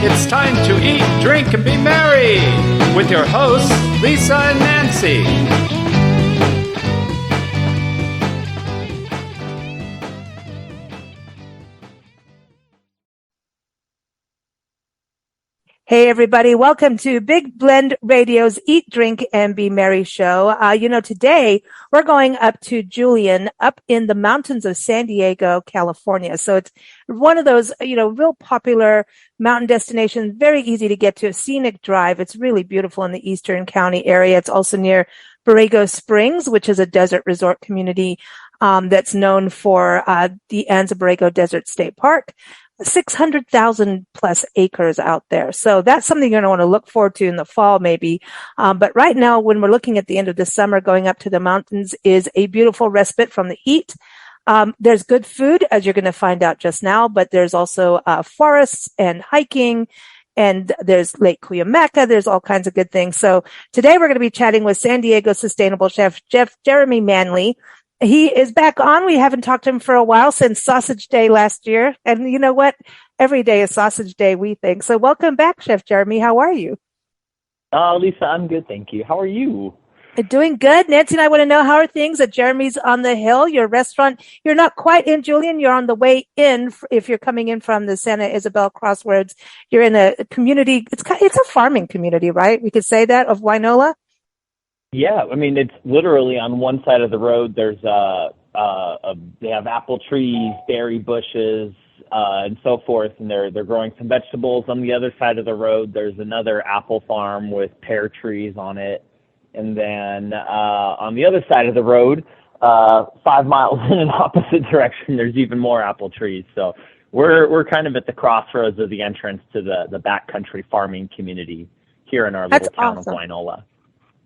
It's time to eat, drink, and be merry with your hosts, Lisa and Nancy. Hey, everybody. Welcome to Big Blend Radio's Eat, Drink, and Be Merry show. Today we're going up to Julian up in the mountains of San Diego, California. So it's one of those, real popular mountain destinations, very easy to get to, a scenic drive. It's really beautiful in the Eastern County area. It's also near Borrego Springs, which is a desert resort community that's known for the Anza Borrego Desert State Park. 600,000 plus acres out there. So that's something you're going to want to look forward to in the fall, maybe. But right now, when we're looking at the end of the summer, going up to the mountains is a beautiful respite from the heat. There's good food, as you're going to find out just now, but there's also forests and hiking, and there's Lake Cuyamaca. There's all kinds of good things. So today we're going to be chatting with San Diego Sustainable Chef Jeremy Manley. He is back on. We haven't talked to him for a while, since Sausage Day last year. And you know what? Every day is Sausage Day, we think. So welcome back, Chef Jeremy. How are you? Lisa, I'm good, thank you. How are you? Doing good. Nancy and I want to know, how are things at Jeremy's on the Hill, your restaurant? You're not quite in, Julian. You're on the way in. If you're coming in from the Santa Isabel Crossroads, you're in a community. It's a farming community, right? We could say that, of Wynola. Yeah, I mean, it's literally on one side of the road. There's they have apple trees, berry bushes, and so forth, and they're growing some vegetables. On the other side of the road, there's another apple farm with pear trees on it, and then on the other side of the road, 5 miles in an opposite direction, there's even more apple trees. So we're kind of at the crossroads of the entrance to the backcountry farming community here in our little town of Wynola.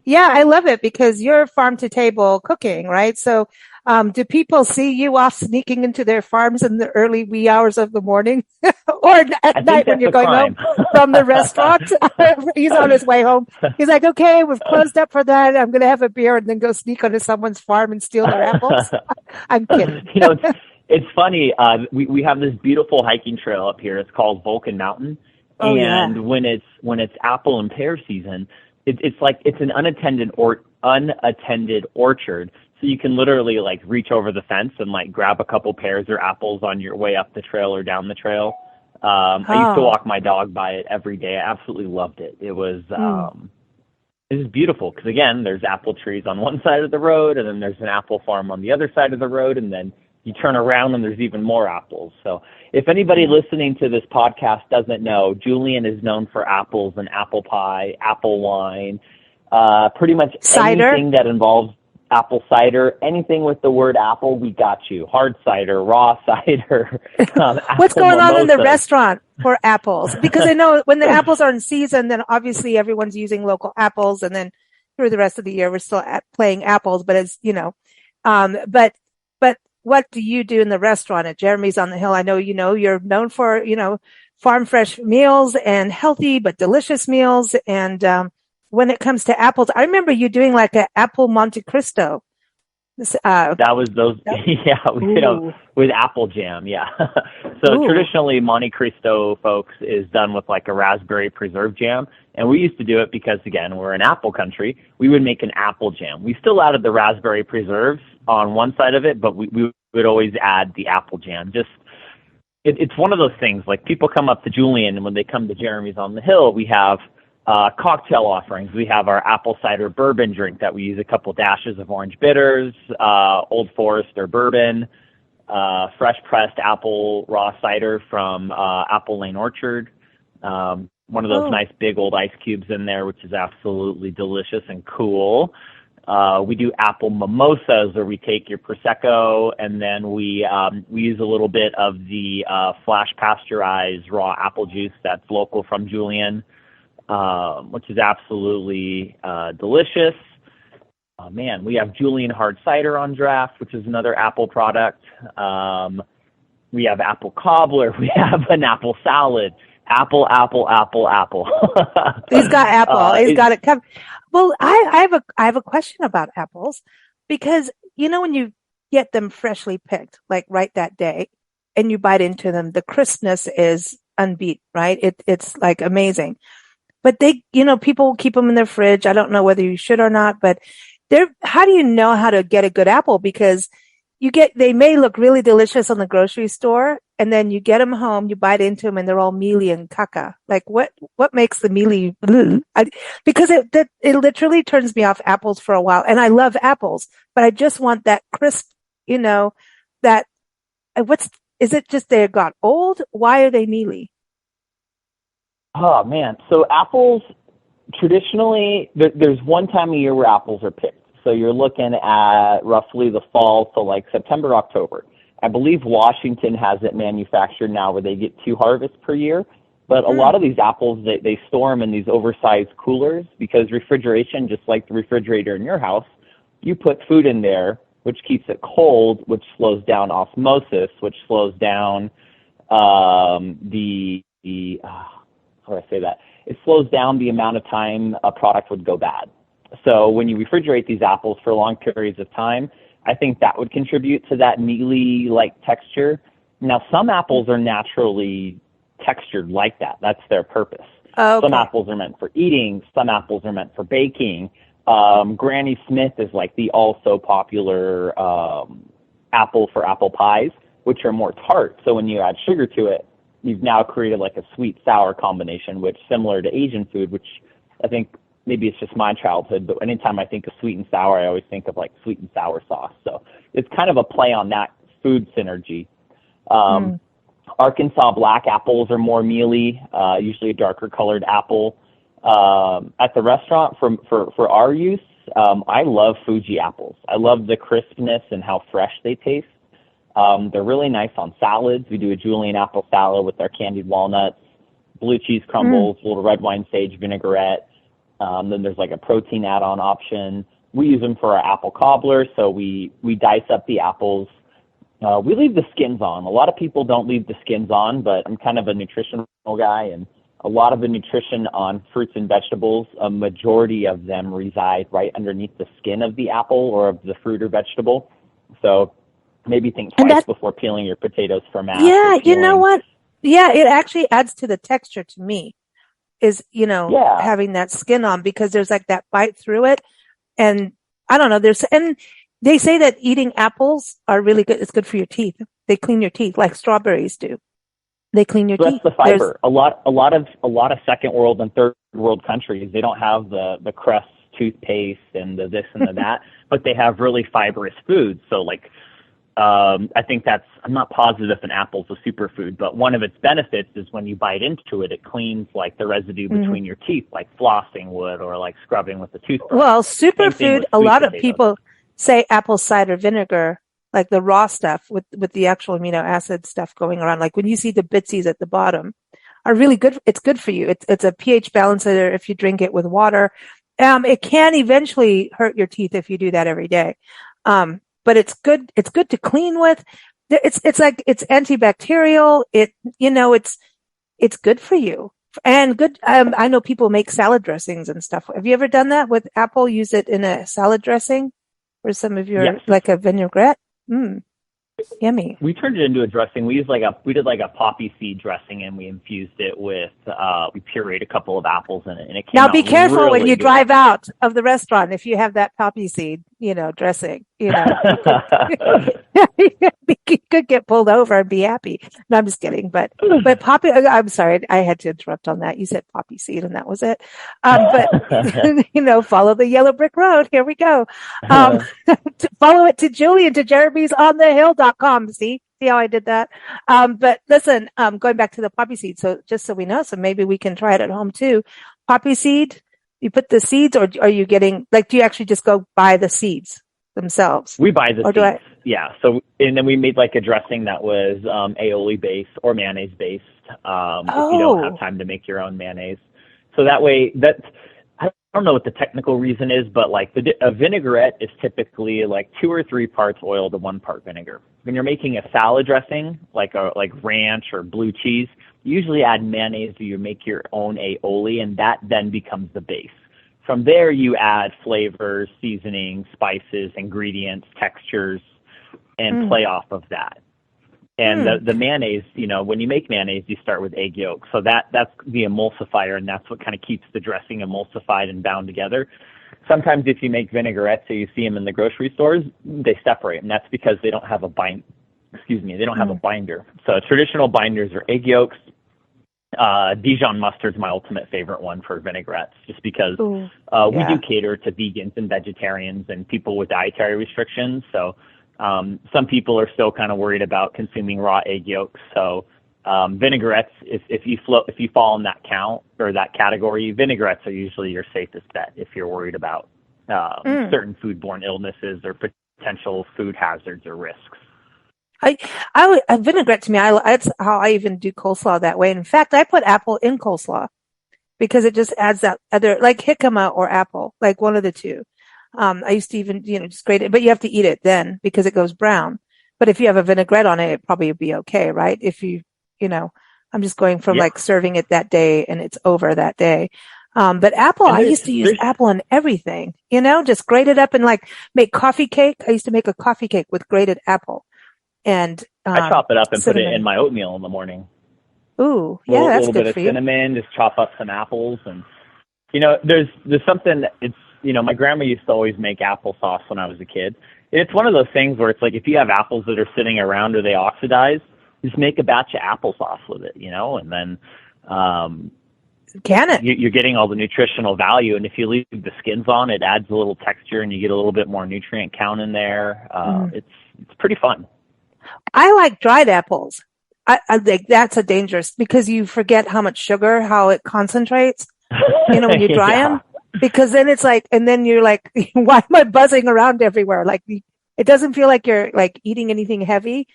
Yeah, I love it because you're farm to table cooking, right? So, do people see you off sneaking into their farms in the early wee hours of the morning or at night when you're going home from the restaurant? He's on his way home. He's like, okay, we've closed up for that. I'm going to have a beer and then go sneak onto someone's farm and steal their apples. I'm kidding. It's funny. We have this beautiful hiking trail up here. It's called Vulcan Mountain. Oh, and yeah. when it's apple and pear season, it's an unattended orchard, so you can literally reach over the fence and grab a couple pears or apples on your way up the trail or down the trail. I used to walk my dog by it every day. I absolutely loved it. It was beautiful because, again, there's apple trees on one side of the road, and then there's an apple farm on the other side of the road, and then you turn around and there's even more apples. So if anybody listening to this podcast doesn't know, Julian is known for apples and apple pie, apple wine, pretty much cider. Anything that involves apple cider, anything with the word apple, we got you. Hard cider, raw cider. What's going on in the restaurant for apples? Because I know when the apples are in season, then obviously everyone's using local apples, and then through the rest of the year we're still playing apples. But it's but what do you do in the restaurant at Jeremy's on the Hill? I know, you're known for, farm fresh meals and healthy but delicious meals. And when it comes to apples, I remember you doing an apple Monte Cristo. That was those, with apple jam, yeah. So traditionally, Monte Cristo, folks, is done with a raspberry preserve jam. And we used to do it because, again, we're in apple country. We would make an apple jam. We still added the raspberry preserves on one side of it, but we would always add the apple jam. It's one of those things, people come up to Julian, and when they come to Jeremy's on the Hill, we have cocktail offerings. We have our apple cider bourbon drink that we use a couple dashes of orange bitters, Old Forester bourbon, fresh pressed apple raw cider from Apple Lane Orchard. One of those nice big old ice cubes in there, which is absolutely delicious and cool. We do apple mimosas, where we take your Prosecco and then we use a little bit of the flash pasteurized raw apple juice that's local from Julian, which is absolutely delicious. We have Julian hard cider on draft, which is another apple product. We have apple cobbler. We have an apple salad. Apple. He's got apple. He's got it covered. Well, I have a question about apples, because when you get them freshly picked, right that day, and you bite into them, the crispness is unbeat, right? It's like amazing. But they, people keep them in their fridge. I don't know whether you should or not, but how do you know how to get a good apple? Because they may look really delicious on the grocery store, and then you get them home, you bite into them, and they're all mealy and caca. Like what makes the mealy? Because it literally turns me off apples for a while, and I love apples, but I just want that crisp, that is it just they got old? Why are they mealy? Oh man. So apples, traditionally, there's one time a year where apples are picked. So you're looking at roughly the fall, so like September, October. I believe Washington has it manufactured now where they get 2 harvests per year. But a lot of these apples, they store them in these oversized coolers because refrigeration, just like the refrigerator in your house, you put food in there, which keeps it cold, which slows down osmosis, which slows down how do I say that? It slows down the amount of time a product would go bad. So when you refrigerate these apples for long periods of time, I think that would contribute to that mealy-like texture. Now, some apples are naturally textured like that. That's their purpose. Okay. Some apples are meant for eating. Some apples are meant for baking. Granny Smith is like the also popular apple for apple pies, which are more tart. So when you add sugar to it, you've now created like a sweet-sour combination, which similar to Asian food, which I think maybe it's just my childhood, but anytime I think of sweet and sour, I always think of like sweet and sour sauce. So it's kind of a play on that food synergy. Arkansas black apples are more mealy, usually a darker colored apple. At the restaurant for our use, I love Fuji apples. I love the crispness and how fresh they taste. They're really nice on salads. We do a Julian apple salad with our candied walnuts, blue cheese crumbles, a little red wine sage vinaigrette. Then there's like a protein add-on option. We use them for our apple cobbler, so we dice up the apples. We leave the skins on. A lot of people don't leave the skins on, but I'm kind of a nutritional guy, and a lot of the nutrition on fruits and vegetables, a majority of them reside right underneath the skin of the apple or of the fruit or vegetable. So maybe think twice before peeling your potatoes for mash. Yeah, you know what? Yeah, it actually adds to the texture to me. Is, having that skin on, because there's like that bite through it. And I don't know, and they say that eating apples are really good. It's good for your teeth. They clean your teeth like strawberries do. They clean your teeth. That's the fiber. A lot of second world and third world countries, they don't have the Crest toothpaste and the this and the that, but they have really fibrous foods. So like, I think I'm not positive if an apple's a superfood, but one of its benefits is when you bite into it, it cleans like the residue between your teeth, like flossing would, or like scrubbing with a toothbrush. Well, superfood, a lot of people say apple cider vinegar, like the raw stuff with the actual amino acid stuff going around. Like when you see the bitsies at the bottom are really good. It's good for you. It's a pH balancer if you drink it with water. It can eventually hurt your teeth if you do that every day. But it's good. It's good to clean with. It's like, it's antibacterial. It's good for you and good. I know people make salad dressings and stuff. Have you ever done that with apple? Use it in a salad dressing or some of your, like a vinaigrette? Yummy. We turned it into a dressing. We did like a poppy seed dressing, and we infused it with, we pureed a couple of apples in it, and it came Now out be careful really when you good. drive out of the restaurant if you have that poppy seed, dressing. You could get pulled over and be happy. No, I'm just kidding. But poppy. I'm sorry, I had to interrupt on that. You said poppy seed, and that was it. But follow the yellow brick road. Here we go. Follow it to Julian, to Jeremy's on the hill.com. See how I did that? But listen, going back to the poppy seed. So just so we know, so maybe we can try it at home too. Poppy seed, you put the seeds, or are you getting, like, do you actually just go buy the seeds themselves? We buy the seeds. Yeah. So, and then we made like a dressing that was aioli based or mayonnaise based. If you don't have time to make your own mayonnaise. So that way, I don't know what the technical reason is, but like a vinaigrette is typically like 2 or 3 parts oil to 1 part vinegar. When you're making a salad dressing, like ranch or blue cheese, you usually add mayonnaise, or you make your own aioli, and that then becomes the base. From there, you add flavors, seasonings, spices, ingredients, textures, and play off of that. And the mayonnaise, when you make mayonnaise, you start with egg yolk. So that's the emulsifier, and that's what kind of keeps the dressing emulsified and bound together. Sometimes if you make vinaigrettes, so you see them in the grocery stores, they separate, and that's because they don't have a binder. So traditional binders are egg yolks. Dijon mustard's my ultimate favorite one for vinaigrettes, just because we do cater to vegans and vegetarians and people with dietary restrictions. So some people are still kind of worried about consuming raw egg yolks. So vinaigrettes, if you fall in that count or that category, vinaigrettes are usually your safest bet if you're worried about certain foodborne illnesses or potential food hazards or risks. A vinaigrette to me, that's how I even do coleslaw that way. In fact, I put apple in coleslaw because it just adds that other, like jicama or apple, like one of the two. I used to even, just grate it, but you have to eat it then because it goes brown. But if you have a vinaigrette on it, it probably would be okay, right? If I'm just going from like serving it that day and it's over that day. But apple, I used to use apple in everything, just grate it up and like make coffee cake. I used to make a coffee cake with grated apple. And I chop it up and cinnamon. Put it in my oatmeal in the morning. Ooh, yeah, that's good for you. A little bit of cinnamon, just chop up some apples, and there's something. It's my grandma used to always make applesauce when I was a kid. It's one of those things where it's like if you have apples that are sitting around or they oxidize, just make a batch of applesauce with it, and then can it? You're getting all the nutritional value, and if you leave the skins on, it adds a little texture, and you get a little bit more nutrient count in there. It's pretty fun. I like dried apples. I think that's a dangerous because you forget how much sugar, how it concentrates, when you dry them, because then it's like, and then you're like, why am I buzzing around everywhere? Like it doesn't feel like you're like eating anything heavy.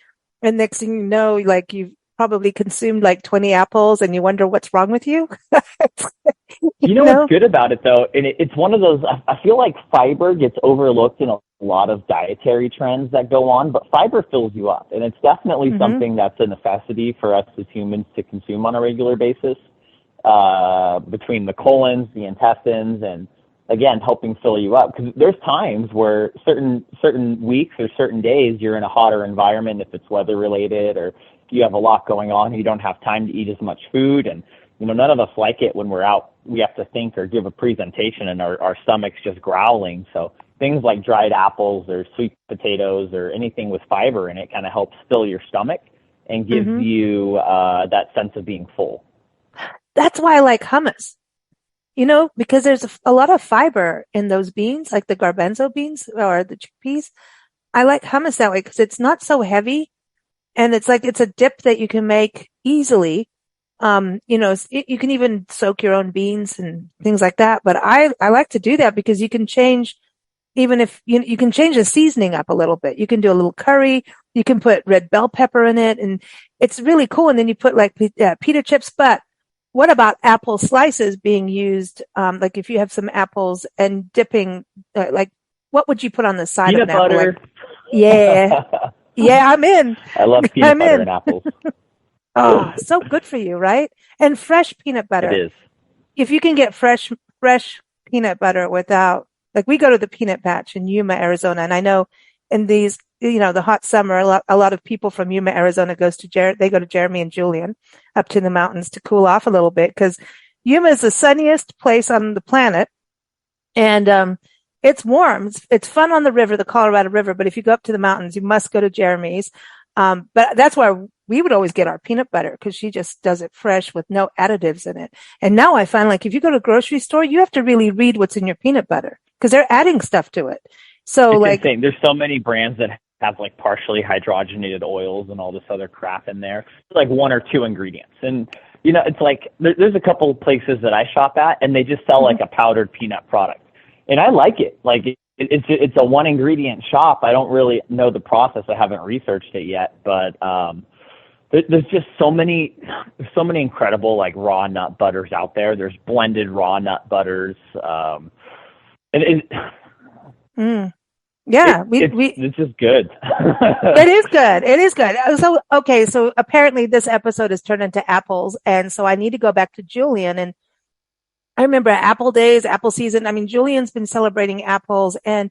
And next thing you know, like you've probably consumed like 20 apples and you wonder what's wrong with you. What's good about it though? And it's one of those, I feel like fiber gets overlooked in a lot of dietary trends that go on, but fiber fills you up. And it's definitely something that's a necessity for us as humans to consume on a regular basis, between the colons, the intestines, and again, helping fill you up. Because there's times where certain weeks or certain days you're in a hotter environment, if it's weather related or you have a lot going on, you don't have time to eat as much food. And, none of us like it when we're out. We have to think or give a presentation and our stomach's just growling. So things like dried apples or sweet potatoes or anything with fiber in it kind of helps fill your stomach and gives you that sense of being full. That's why I like hummus, because there's a lot of fiber in those beans, like the garbanzo beans or the chickpeas. I like hummus that way because it's not so heavy. And it's like, it's a dip that you can make easily. You can even soak your own beans and things like that. But I like to do that because you can change, even if you can change the seasoning up a little bit. You can do a little curry. You can put red bell pepper in it, and it's really cool. And then you put like pita chips. But what about apple slices being used? Like if you have some apples and dipping, like what would you put on the side peanut of an apple? Butter. Like, yeah. Yeah, I'm in. I love peanut butter and apples. Oh, so good for you, right? And fresh peanut butter. It is. If you can get fresh peanut butter without, like we go to the peanut patch in Yuma, Arizona, and I know in these, the hot summer, a lot of people from Yuma, Arizona they go to Jeremy and Julian up to the mountains to cool off a little bit because Yuma is the sunniest place on the planet. And, it's warm. It's fun on the river, the Colorado River. But if you go up to the mountains, you must go to Jeremy's. But that's where we would always get our peanut butter because she just does it fresh with no additives in it. And now I find like if you go to a grocery store, you have to really read what's in your peanut butter because they're adding stuff to it. So it's like, insane. There's so many brands that have like partially hydrogenated oils and all this other crap in there. It's like one or two ingredients. And, it's like there's a couple of places that I shop at and they just sell like a powdered peanut product. And I like it. Like it's a one ingredient shop. I don't really know the process. I haven't researched it yet, but there's just so many incredible like raw nut butters out there. There's blended raw nut butters. It's just good. It is good. It is good. So, okay. So apparently this episode has turned into apples. And so I need to go back to Julian. And I remember apple days, apple season. I mean, Julian's been celebrating apples and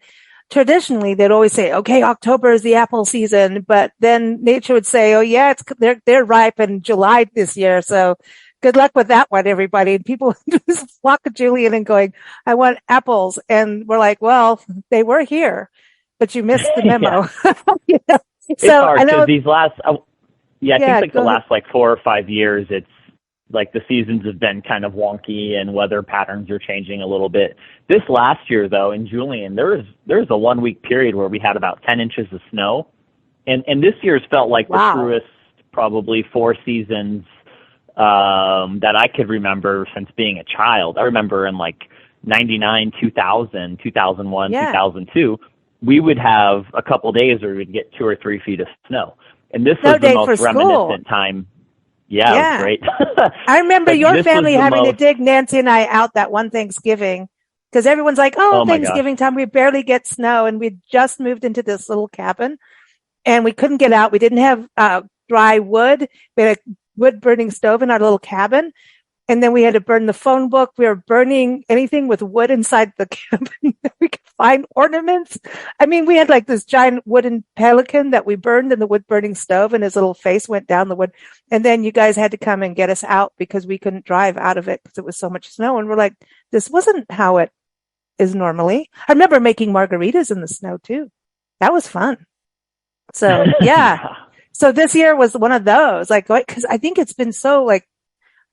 traditionally they'd always say, okay, October is the apple season, but then nature would say, oh yeah, they're ripe in July this year. So good luck with that one, everybody. And people just flock to Julian and going, I want apples. And we're like, well, they were here, but you missed the memo. You know? It's So hard I know because these last, I think like the go ahead. last like 4 or 5 years, it's like the seasons have been kind of wonky and weather patterns are changing a little bit. This last year, though, in Julian, there was a 1 week period where we had about 10 inches of snow, and this year's felt like the truest probably 4 seasons that I could remember since being a child. I remember in like 99, 2000, 2001, 2002, we would have a couple of days where we would get 2 or 3 feet of snow. And this was the most reminiscent time. Yeah, it was great. I remember your family having to dig Nancy and I out that one Thanksgiving because everyone's like, oh Thanksgiving time, we barely get snow. And we just moved into this little cabin and we couldn't get out. We didn't have dry wood. We had a wood burning stove in our little cabin. And then we had to burn the phone book. We were burning anything with wood inside the cabin that we could find, ornaments. I mean, we had like this giant wooden pelican that we burned in the wood burning stove and his little face went down the wood. And then you guys had to come and get us out because we couldn't drive out of it because it was so much snow. And we're like, this wasn't how it is normally. I remember making margaritas in the snow too. That was fun. So yeah. So this year was one of those, like, cause I think it's been so like,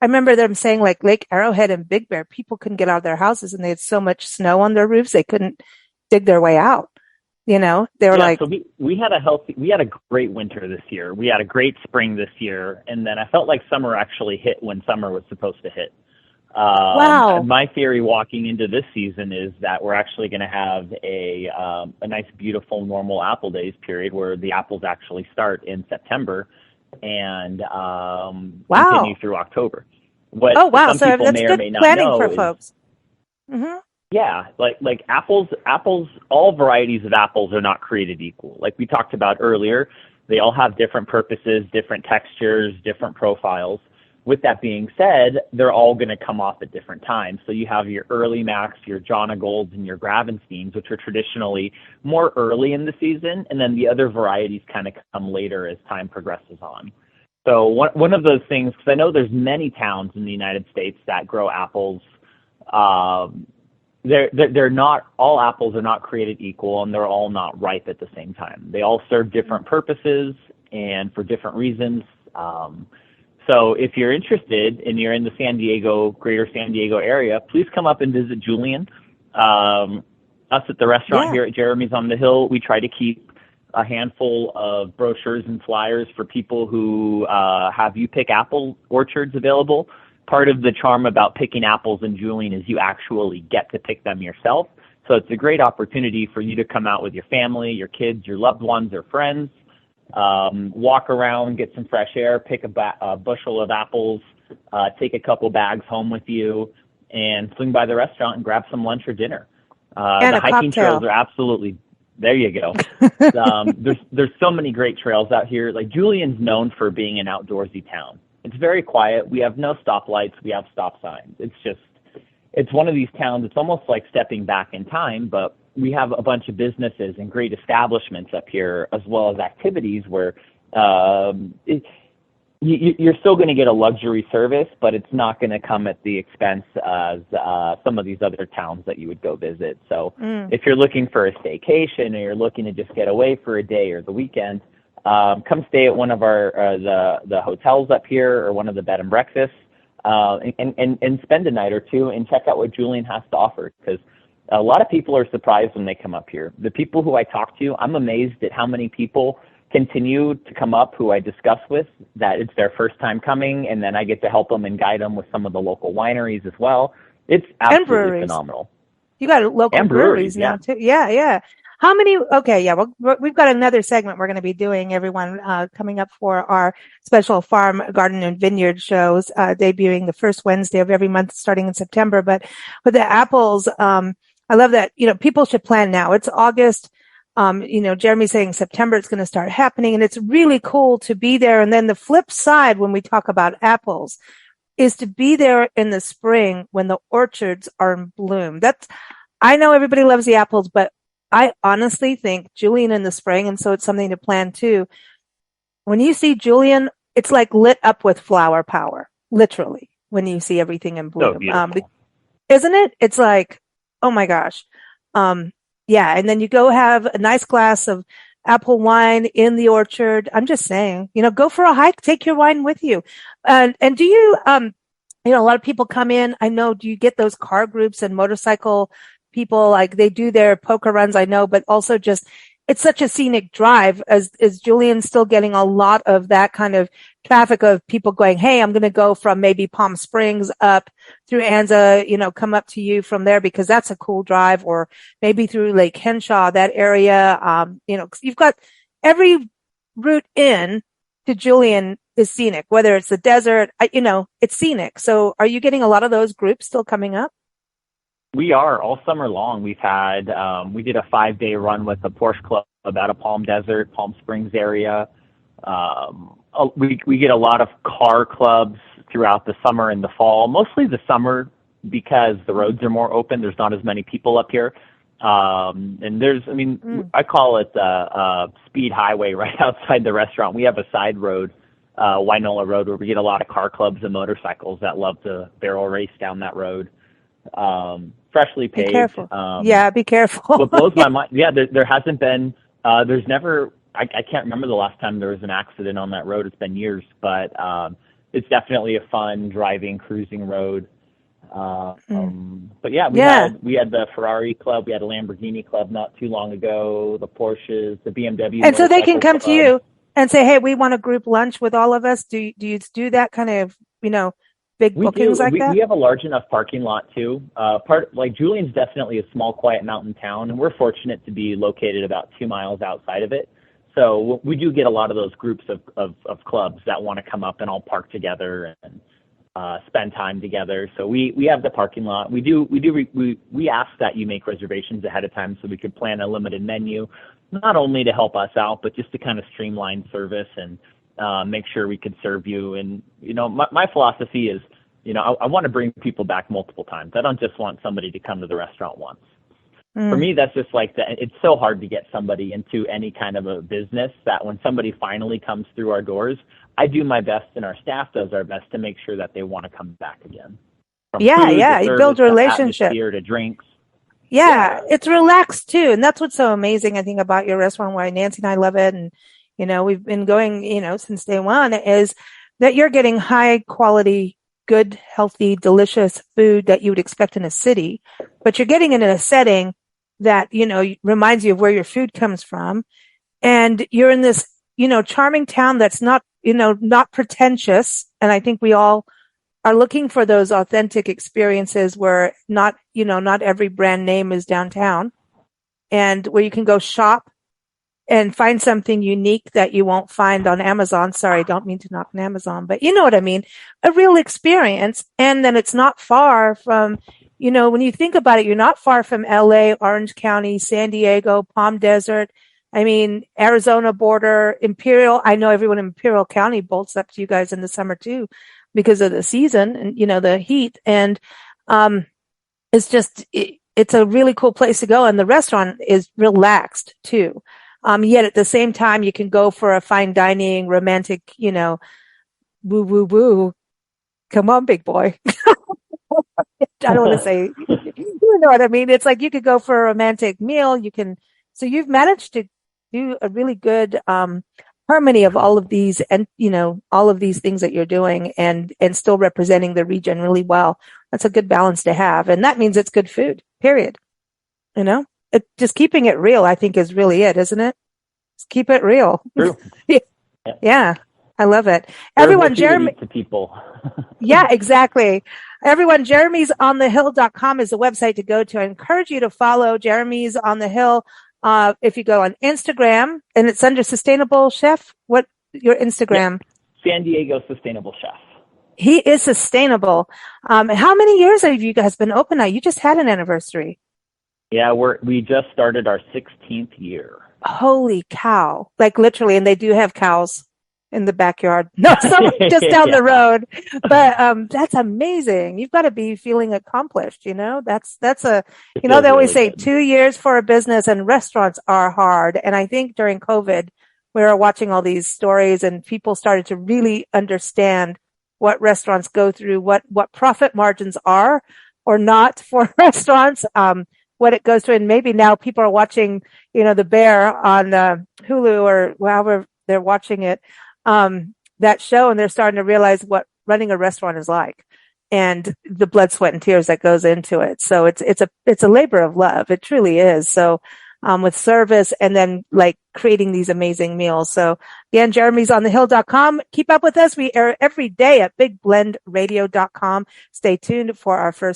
I remember them saying like Lake Arrowhead and Big Bear, people couldn't get out of their houses and they had so much snow on their roofs, they couldn't dig their way out. You know, they were like, so we had a great winter this year. We had a great spring this year. And then I felt like summer actually hit when summer was supposed to hit. Wow. My theory walking into this season is that we're actually going to have a nice, beautiful, normal apple days period where the apples actually start in September and continue through October. What so some people that's may good or may not planning know for is, folks. Mm-hmm. yeah, like apples, all varieties of apples are not created equal. Like we talked about earlier, they all have different purposes, different textures, different profiles. With that being said, they're all going to come off at different times. So you have your early Macs, your Jonna Golds, and your Gravensteins, which are traditionally more early in the season, and then the other varieties kind of come later as time progresses on. So one of those things, because I know there's many towns in the United States that grow apples. They're not, all apples are not created equal, and they're all not ripe at the same time. They all serve different purposes and for different reasons. So if you're interested and you're in the greater San Diego area, please come up and visit Julian. Us at the restaurant here at Jeremy's on the Hill, we try to keep a handful of brochures and flyers for people who have you pick apple orchards available. Part of the charm about picking apples in Julian is you actually get to pick them yourself. So it's a great opportunity for you to come out with your family, your kids, your loved ones, or friends. Walk around, get some fresh air, pick a bushel of apples, take a couple bags home with you, and swing by the restaurant and grab some lunch or dinner. And the hiking cocktail. trails are absolutely, there you go. There's so many great trails out here. Like Julian's known for being an outdoorsy town. It's very quiet. We have no stoplights. We have stop signs. It's one of these towns. It's almost like stepping back in time, but we have a bunch of businesses and great establishments up here, as well as activities where you're still going to get a luxury service, but it's not going to come at the expense as some of these other towns that you would go visit. So if you're looking for a staycation or you're looking to just get away for a day or the weekend, come stay at one of our the hotels up here or one of the bed and breakfasts and spend a night or two and check out what Julian has to offer, because a lot of people are surprised when they come up here. The people who I talk to, I'm amazed at how many people continue to come up who I discuss with that it's their first time coming, and then I get to help them and guide them with some of the local wineries as well. It's absolutely phenomenal. You got local breweries now too. Yeah. How many? Okay, yeah. Well, we've got another segment we're going to be doing, everyone, coming up for our special farm, garden, and vineyard shows, debuting the first Wednesday of every month, starting in September. But with the apples, I love that, people should plan now. It's August. Jeremy's saying September it's going to start happening, and it's really cool to be there. And then the flip side when we talk about apples is to be there in the spring when the orchards are in bloom. I know everybody loves the apples, but I honestly think Julian in the spring, and so it's something to plan too. When you see Julian, it's like lit up with flower power, literally, when you see everything in bloom. So beautiful. Isn't it? It's like, oh my gosh. Yeah. And then you go have a nice glass of apple wine in the orchard. I'm just saying, go for a hike, take your wine with you. And do you, a lot of people come in. I know, do you get those car groups and motorcycle people? Like they do their poker runs, I know, but also just, it's such a scenic drive. Is Julian still getting a lot of that kind of traffic of people going, hey, I'm going to go from maybe Palm Springs up through Anza, come up to you from there because that's a cool drive, or maybe through Lake Henshaw, that area. 'Cause you've got every route in to Julian is scenic, whether it's the desert, it's scenic. So are you getting a lot of those groups still coming up? We are all summer long. We've had, we did a 5-day run with the Porsche Club out of Palm Desert, Palm Springs area. We get a lot of car clubs throughout the summer and the fall, mostly the summer because the roads are more open. There's not as many people up here. And I call it the speed highway right outside the restaurant. We have a side road, Wynola Road, where we get a lot of car clubs and motorcycles that love to barrel race down that road. Freshly paved. Be careful. Be careful. What blows my mind, there hasn't been, there's never, I can't remember the last time there was an accident on that road. It's been years, but it's definitely a fun driving, cruising road. But we had the Ferrari club, we had a Lamborghini club not too long ago, the Porsches, the BMW. And so they can come to you and say, hey, we want a group lunch with all of us. Do you do that kind of, big bookings like that? We have a large enough parking lot too. Julian's definitely a small, quiet mountain town, and we're fortunate to be located about 2 miles outside of it. So we do get a lot of those groups of clubs that want to come up and all park together and spend time together. So we have the parking lot. We ask that you make reservations ahead of time so we could plan a limited menu, not only to help us out, but just to kind of streamline service and make sure we could serve you. And, my philosophy is, I want to bring people back multiple times. I don't just want somebody to come to the restaurant once. For me, that's just it's so hard to get somebody into any kind of a business that when somebody finally comes through our doors, I do my best and our staff does our best to make sure that they want to come back again. From food to you service, build a relationship. Atmosphere to drinks. Yeah, it's relaxed too. And that's what's so amazing, I think, about your restaurant, why Nancy and I love it. And, we've been going, since day one, is that you're getting high quality, good, healthy, delicious food that you would expect in a city, but you're getting it in a setting that, reminds you of where your food comes from. And you're in this, charming town that's not, not pretentious. And I think we all are looking for those authentic experiences where not every brand name is downtown, and where you can go shop and find something unique that you won't find on Amazon. Sorry, I don't mean to knock on Amazon, but you know what I mean? A real experience. And then it's not far from, when you think about it, you're not far from LA, Orange County, San Diego, Palm Desert. I mean, Arizona border, Imperial. I know everyone in Imperial County bolts up to you guys in the summer too, because of the season and, the heat. And, it's a really cool place to go. And the restaurant is relaxed too. Yet at the same time, you can go for a fine dining, romantic, woo, woo, woo. Come on, big boy. I don't want to say, you know what I mean? It's like you could go for a romantic meal. So you've managed to do a really good, harmony of all of these and, all of these things that you're doing and still representing the region really well. That's a good balance to have. And that means it's good food, period. Just keeping it real, I think, is really it, isn't it? Just keep it real. True. Yeah. I love it. Everyone, Jeremy. To people. Yeah, exactly. Everyone, jeremysonthehill.com is the website to go to. I encourage you to follow Jeremy's on the Hill. If you go on Instagram, and it's under Sustainable Chef. What your Instagram? San Diego Sustainable Chef. He is sustainable. How many years have you guys been open now? You just had an anniversary. Yeah, we just started our 16th year. Holy cow. Like literally, and they do have cows. in the backyard. No, just down the road. But that's amazing. You've got to be feeling accomplished, That's they always say 2 years for a business, and restaurants are hard. And I think during COVID, we were watching all these stories and people started to really understand what restaurants go through, what profit margins are or not for restaurants, what it goes through. And maybe now people are watching, The Bear on Hulu or however they're watching it, that show, and they're starting to realize what running a restaurant is like and the blood, sweat, and tears that goes into it. So it's a labor of love. It truly is. So, with service and then like creating these amazing meals. So again, Jeremy's on thehill.com. Keep up with us. We air every day at bigblendradio.com. Stay tuned for our first